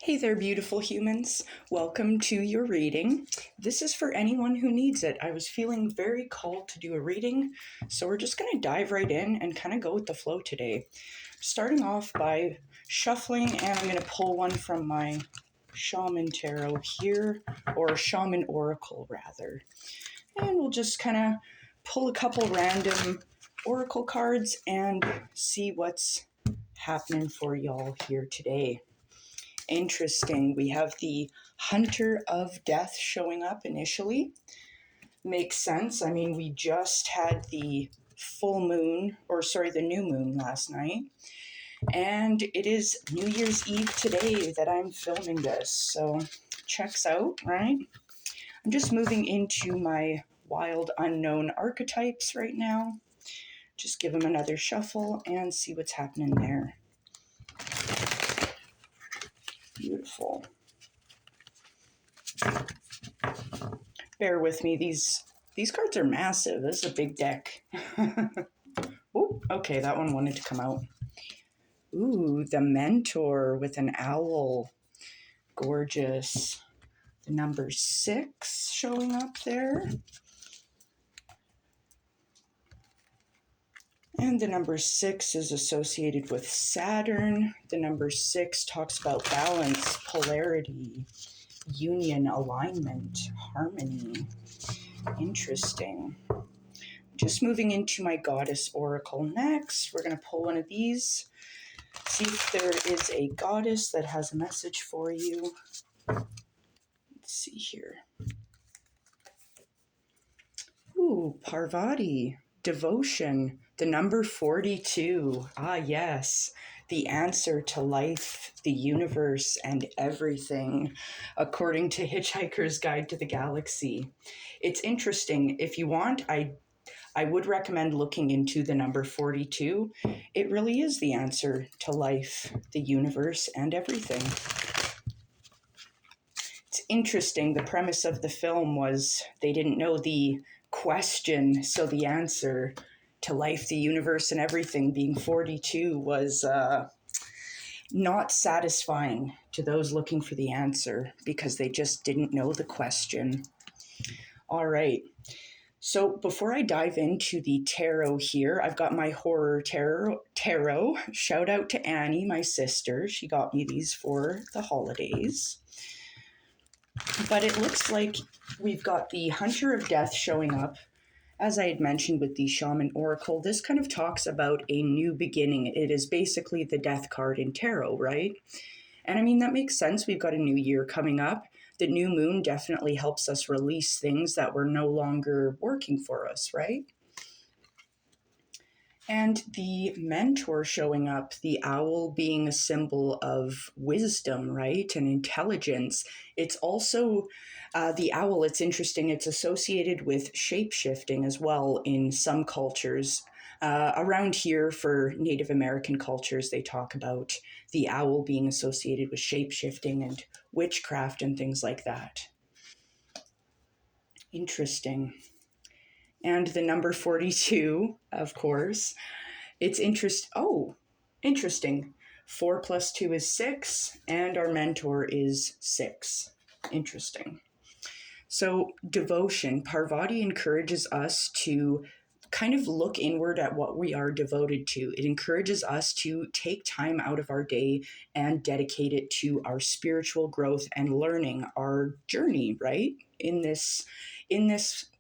Hey there, beautiful humans. Welcome to your reading. This is for anyone who needs it. I was feeling very called to do a reading, so we're just going to dive right in and kind of go with the flow today. Starting off by shuffling, and I'm going to pull one from my Shaman Tarot here, or Shaman Oracle rather. And we'll just kind of pull a couple random Oracle cards and see what's happening for y'all here today. Interesting. We have the Hunter of Death showing up initially. Makes sense. I mean, we just had the the new moon last night. And it is New Year's Eve today that I'm filming this. So, checks out, right? I'm just moving into my wild unknown archetypes right now. Just give them another shuffle and see what's happening there. Beautiful. Bear with me. These cards are massive. This is a big deck. Oh, okay, that one wanted to come out. Ooh, the Mentor with an owl. Gorgeous. The number 6 showing up there. And the number 6 is associated with Saturn. The number 6 talks about balance, polarity, union, alignment, harmony. Interesting. Just moving into my Goddess Oracle next. We're going to pull one of these. See if there is a goddess that has a message for you. Let's see here. Ooh, Parvati. Devotion. The number 42. Ah, yes. The answer to life, the universe, and everything, according to Hitchhiker's Guide to the Galaxy. It's interesting. If you want, I would recommend looking into the number 42. It really is the answer to life, the universe, and everything. It's interesting. The premise of the film was they didn't know the question, so the answer to life, the universe, and everything being 42 was not satisfying to those looking for the answer because they just didn't know the question. All right. So before I dive into the tarot here, I've got my horror tarot. Shout out to Annie, my sister. She got me these for the holidays. But it looks like we've got the Hunter of Death showing up. As I had mentioned with the Shaman Oracle, this kind of talks about a new beginning. It is basically the death card in tarot, right? And I mean, that makes sense. We've got a new year coming up. The new moon definitely helps us release things that were no longer working for us, right? And the Mentor showing up, the owl being a symbol of wisdom, right? And intelligence. It's also the owl, it's interesting, it's associated with shape-shifting as well in some cultures. Around here for Native American cultures, they talk about the owl being associated with shape-shifting and witchcraft and things like that. Interesting. And the number 42, of course. It's interesting. 4 plus 2 is 6, and our Mentor is 6. Interesting. So, devotion. Parvati encourages us to kind of look inward at what we are devoted to. It encourages us to take time out of our day and dedicate it to our spiritual growth and learning, our journey, right? In this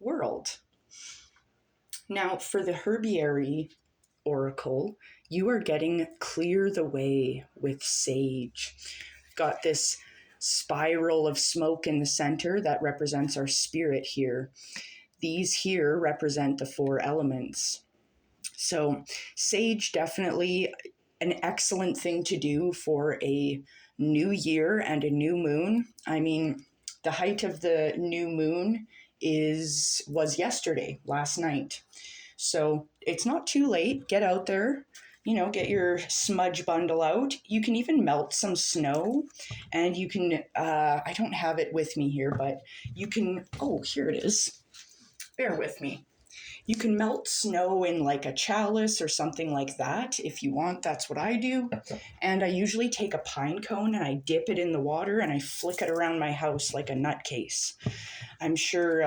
world. Now, for the Herbiary Oracle, you are getting Clear the Way with Sage. Got this spiral of smoke in the center that represents our spirit here. These here represent the 4 elements. So, sage, definitely an excellent thing to do for a new year and a new moon. I mean, the height of the new moon was yesterday, last night. So it's not too late. Get out there, get your smudge bundle out. You can even melt some snow, and you can, I don't have it with me here, but you can, oh, here it is. Bear with me. You can melt snow in like a chalice or something like that if you want. That's what I do. And I usually take a pine cone and I dip it in the water and I flick it around my house like a nutcase. I'm sure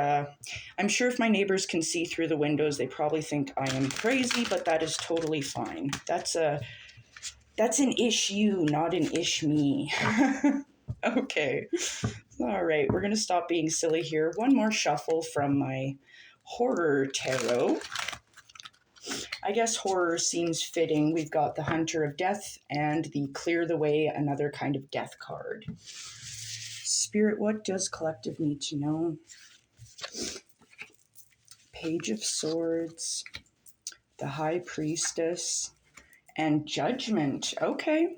if my neighbors can see through the windows, they probably think I am crazy, but that is totally fine. That's an ish you, not an ish me. Okay. All right, we're going to stop being silly here. One more shuffle from my horror tarot. I guess horror seems fitting. We've got the Hunter of Death and the Clear the Way, another kind of death card. Spirit, what does collective need to know? Page of Swords, the High Priestess, and Judgment. Okay.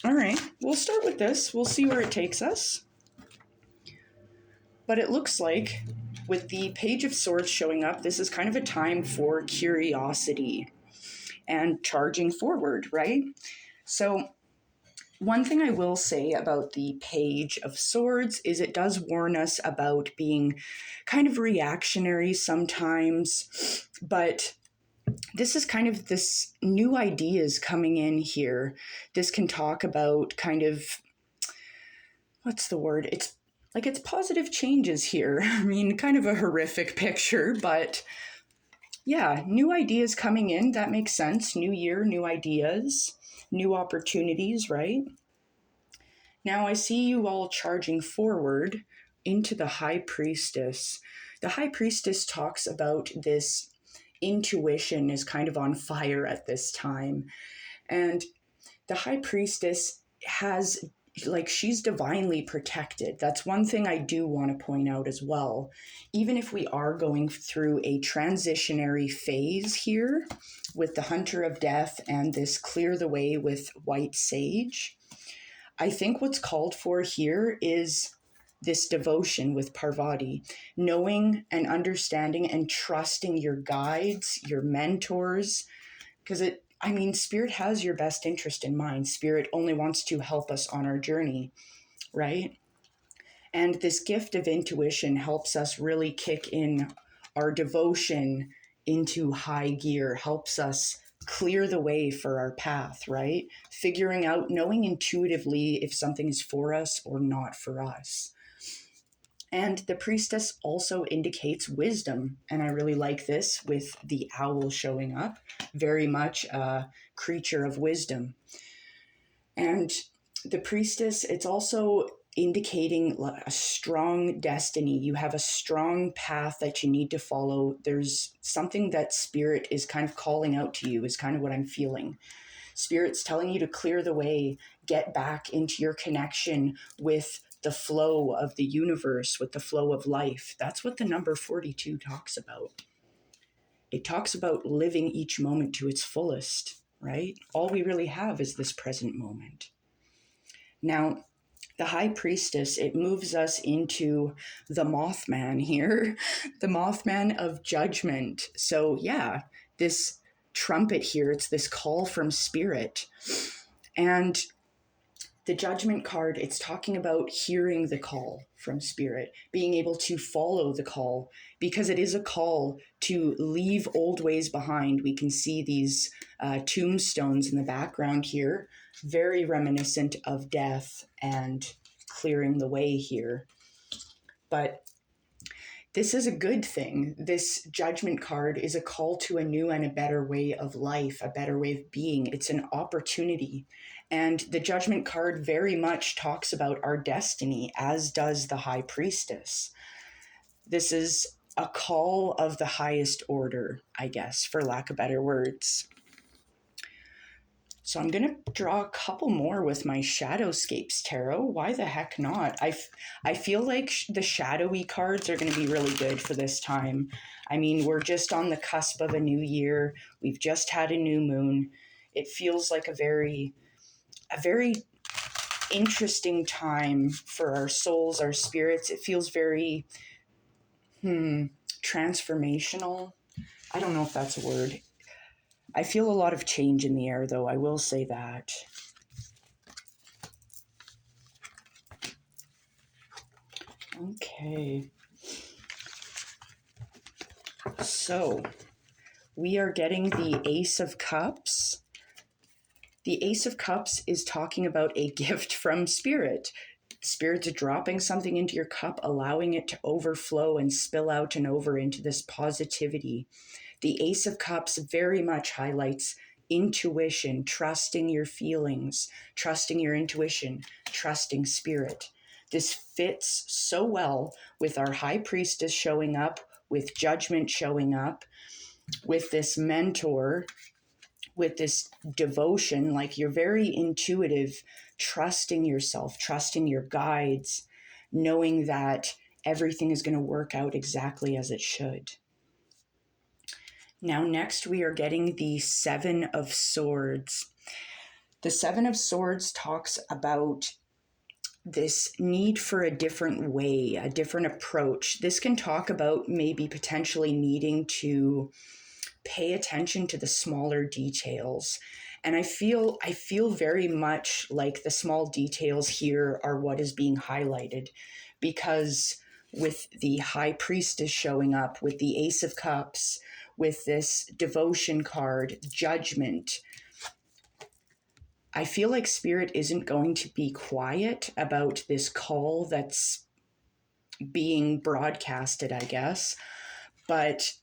All right, we'll start with this. We'll see where it takes us. But it looks like with the Page of Swords showing up, this is kind of a time for curiosity and charging forward, right? So one thing I will say about the Page of Swords is it does warn us about being kind of reactionary sometimes, but this is kind of this new ideas coming in here. This can talk about kind of, what's the word? It's positive changes here. I mean, kind of a horrific picture, but yeah, new ideas coming in. That makes sense. New year, new ideas, new opportunities, right? Now I see you all charging forward into the High Priestess. The High Priestess talks about this intuition is kind of on fire at this time. And the High Priestess has, like, she's divinely protected. That's one thing I do want to point out as well. Even if we are going through a transitionary phase here with the Hunter of Death and this Clear the Way with White Sage, I think what's called for here is this devotion with Parvati, knowing and understanding and trusting your guides, your mentors, because Spirit has your best interest in mind. Spirit only wants to help us on our journey, right? And this gift of intuition helps us really kick in our devotion into high gear, helps us clear the way for our path, right? Figuring out, knowing intuitively if something is for us or not for us. And the priestess also indicates wisdom. And I really like this with the owl showing up, very much a creature of wisdom. And the priestess, it's also indicating a strong destiny. You have a strong path that you need to follow. There's something that Spirit is kind of calling out to you, is kind of what I'm feeling. Spirit's telling you to clear the way, get back into your connection with the flow of the universe, with the flow of life. That's what the number 42 talks about. It talks about living each moment to its fullest, right? All we really have is this present moment. Now, the High Priestess, it moves us into the Mothman here, the Mothman of Judgment. So yeah, this trumpet here, it's this call from Spirit. And the Judgment card, it's talking about hearing the call from Spirit, being able to follow the call, because it is a call to leave old ways behind. We can see these tombstones in the background here, very reminiscent of death and clearing the way here. But this is a good thing. This Judgment card is a call to a new and a better way of life, a better way of being. It's an opportunity. And the Judgment card very much talks about our destiny, as does the High Priestess. This is a call of the highest order, I guess, for lack of better words. So I'm going to draw a couple more with my Shadowscapes Tarot. Why the heck not? I feel like the shadowy cards are going to be really good for this time. I mean, we're just on the cusp of a new year. We've just had a new moon. It feels like a very interesting time for our souls, our spirits. It feels very transformational. I don't know if that's a word. I feel a lot of change in the air, though. I will say that. Okay. So we are getting the Ace of Cups. The Ace of Cups is talking about a gift from Spirit. Spirit's dropping something into your cup, allowing it to overflow and spill out and over into this positivity. The Ace of Cups very much highlights intuition, trusting your feelings, trusting your intuition, trusting Spirit. This fits so well with our High Priestess showing up, with Judgment showing up, with this Mentor, with this devotion. Like, you're very intuitive, trusting yourself, trusting your guides, knowing that everything is going to work out exactly as it should. Now, next we are getting the Seven of Swords. The Seven of Swords talks about this need for a different way, a different approach. This can talk about maybe potentially needing to pay attention to the smaller details. And I feel very much like the small details here are what is being highlighted, because with the High Priestess showing up, with the Ace of Cups, with this devotion card, Judgment, I feel like Spirit isn't going to be quiet about this call that's being broadcasted, I guess. But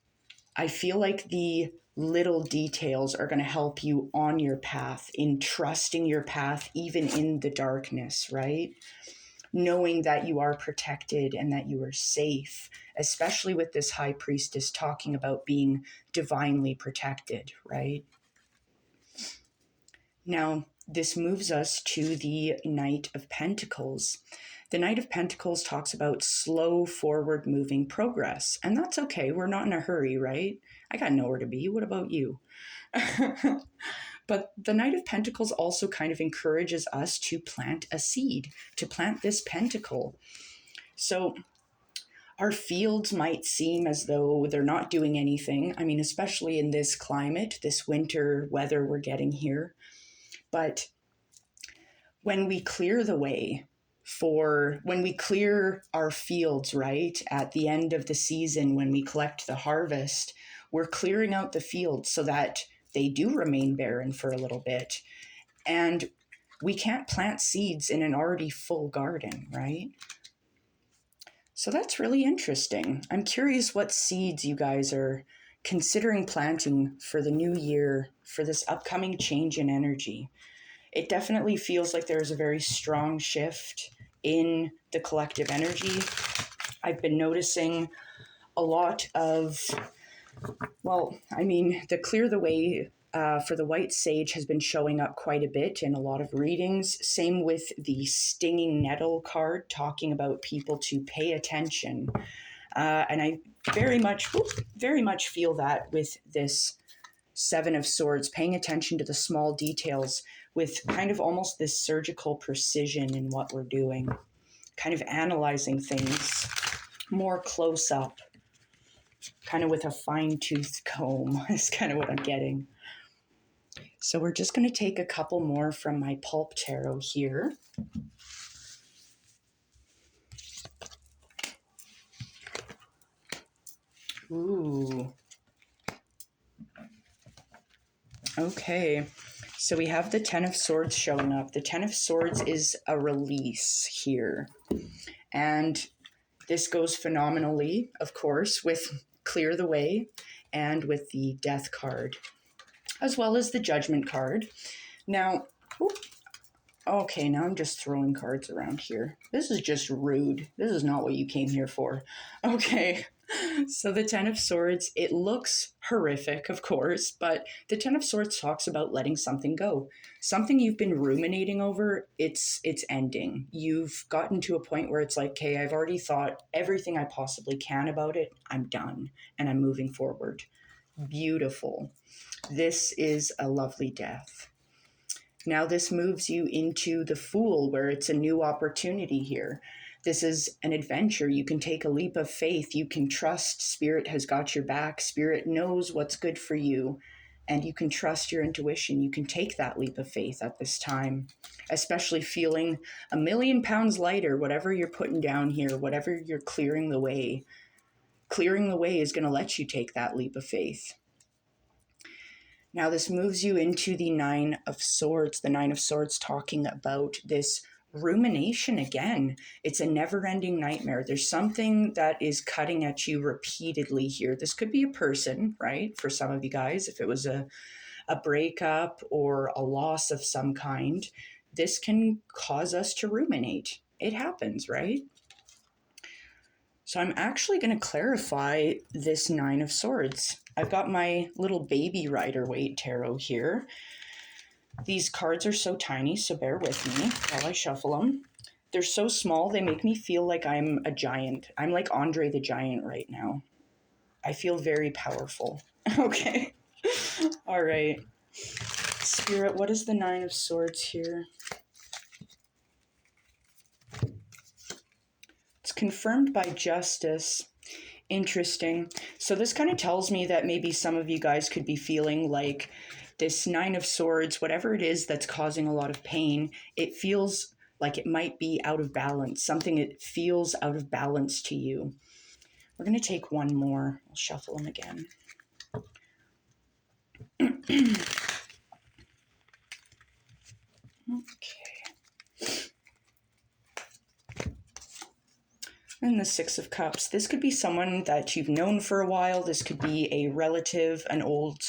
I feel like the little details are going to help you on your path, in trusting your path, even in the darkness, right? Knowing that you are protected and that you are safe, especially with this High Priestess talking about being divinely protected, right? Now, this moves us to the Knight of Pentacles. The Knight of Pentacles talks about slow forward moving progress, and that's okay. We're not in a hurry, right? I got nowhere to be. What about you? But the Knight of Pentacles also kind of encourages us to plant a seed, to plant this pentacle. So our fields might seem as though they're not doing anything. I mean, especially in this climate, this winter weather we're getting here. But when we clear the way when we clear our fields, right, at the end of the season, when we collect the harvest, we're clearing out the fields so that they do remain barren for a little bit. And we can't plant seeds in an already full garden, right? So that's really interesting. I'm curious what seeds you guys are considering planting for the new year, for this upcoming change in energy. It definitely feels like there's a very strong shift in the collective energy. I've been noticing a lot of, the Clear the Way for the White Sage has been showing up quite a bit in a lot of readings. Same with the Stinging Nettle card, talking about people to pay attention. And I very much feel that with this Seven of Swords, paying attention to the small details with kind of almost this surgical precision in what we're doing, kind of analyzing things more close up, kind of with a fine-toothed comb is kind of what I'm getting. So we're just going to take a couple more from my Pulp Tarot here. Ooh. Okay. So we have the Ten of Swords showing up. The Ten of Swords is a release here. And this goes phenomenally, of course, with Clear the Way and with the Death card, as well as the Judgment card. Now, okay, now I'm just throwing cards around here. This is just rude. This is not what you came here for. Okay. So the Ten of Swords, it looks horrific, of course, but the Ten of Swords talks about letting something go. Something you've been ruminating over, it's ending. You've gotten to a point where it's like, okay, I've already thought everything I possibly can about it. I'm done, and I'm moving forward. Beautiful. This is a lovely death. Now this moves you into the Fool, where it's a new opportunity here. This is an adventure. You can take a leap of faith. You can trust Spirit has got your back. Spirit knows what's good for you, and you can trust your intuition. You can take that leap of faith at this time, especially feeling 1,000,000 pounds lighter, whatever you're putting down here, whatever you're clearing the way. Clearing the way is going to let you take that leap of faith. Now this moves you into the Nine of Swords. The Nine of Swords talking about this rumination again. It's a never-ending nightmare. There's something that is cutting at you repeatedly here. This could be a person, right? For some of you guys, if it was a breakup or a loss of some kind, this can cause us to ruminate. It happens, right? So I'm actually going to clarify this Nine of Swords. I've got my little baby rider-waite tarot here. These cards are so tiny, so bear with me while I shuffle them. They're so small, they make me feel like I'm a giant. I'm like Andre the Giant right now. I feel very powerful. Okay. All right. Spirit, what is the Nine of Swords here? It's confirmed by Justice. Interesting. So this kind of tells me that maybe some of you guys could be feeling like this Nine of Swords, whatever it is that's causing a lot of pain, it feels like it might be out of balance. Something that feels out of balance to you. We're going to take one more. I'll shuffle them again. Okay. And the Six of Cups. This could be someone that you've known for a while. This could be a relative, an old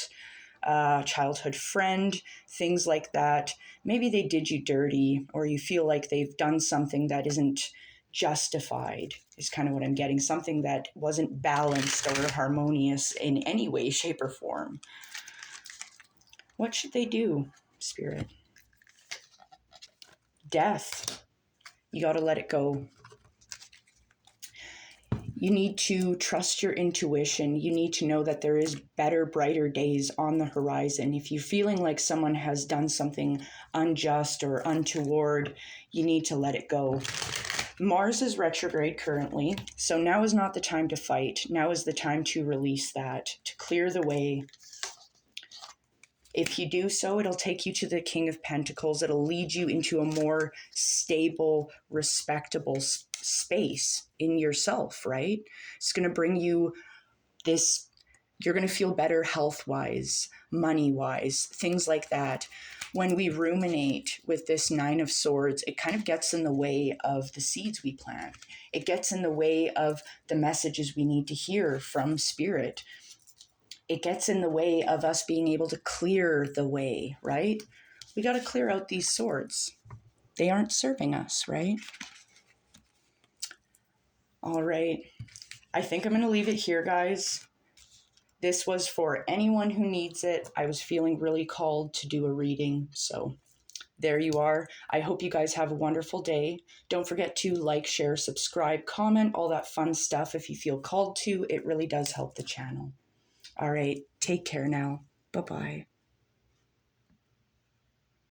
childhood friend, things like that. Maybe they did you dirty, or you feel like they've done something that isn't justified, is kind of what I'm getting. Something that wasn't balanced or harmonious in any way, shape, or form. What should they do, Spirit? Death. You got to let it go. You need to trust your intuition. You need to know that there is better, brighter days on the horizon. If you're feeling like someone has done something unjust or untoward, you need to let it go. Mars is retrograde currently, so now is not the time to fight. Now is the time to release that, to clear the way. If you do so, it'll take you to the King of Pentacles. It'll lead you into a more stable, respectable space in yourself, right? It's going to bring you this, you're going to feel better health-wise, money-wise, things like that. When we ruminate with this Nine of Swords, it kind of gets in the way of the seeds we plant. It gets in the way of the messages we need to hear from Spirit. It gets in the way of us being able to clear the way, right? We got to clear out these swords. They aren't serving us, right? All right. I think I'm going to leave it here, guys. This was for anyone who needs it. I was feeling really called to do a reading, so there you are. I hope you guys have a wonderful day. Don't forget to like, share, subscribe, comment, all that fun stuff if you feel called to. It really does help the channel. All right, take care now. Bye-bye.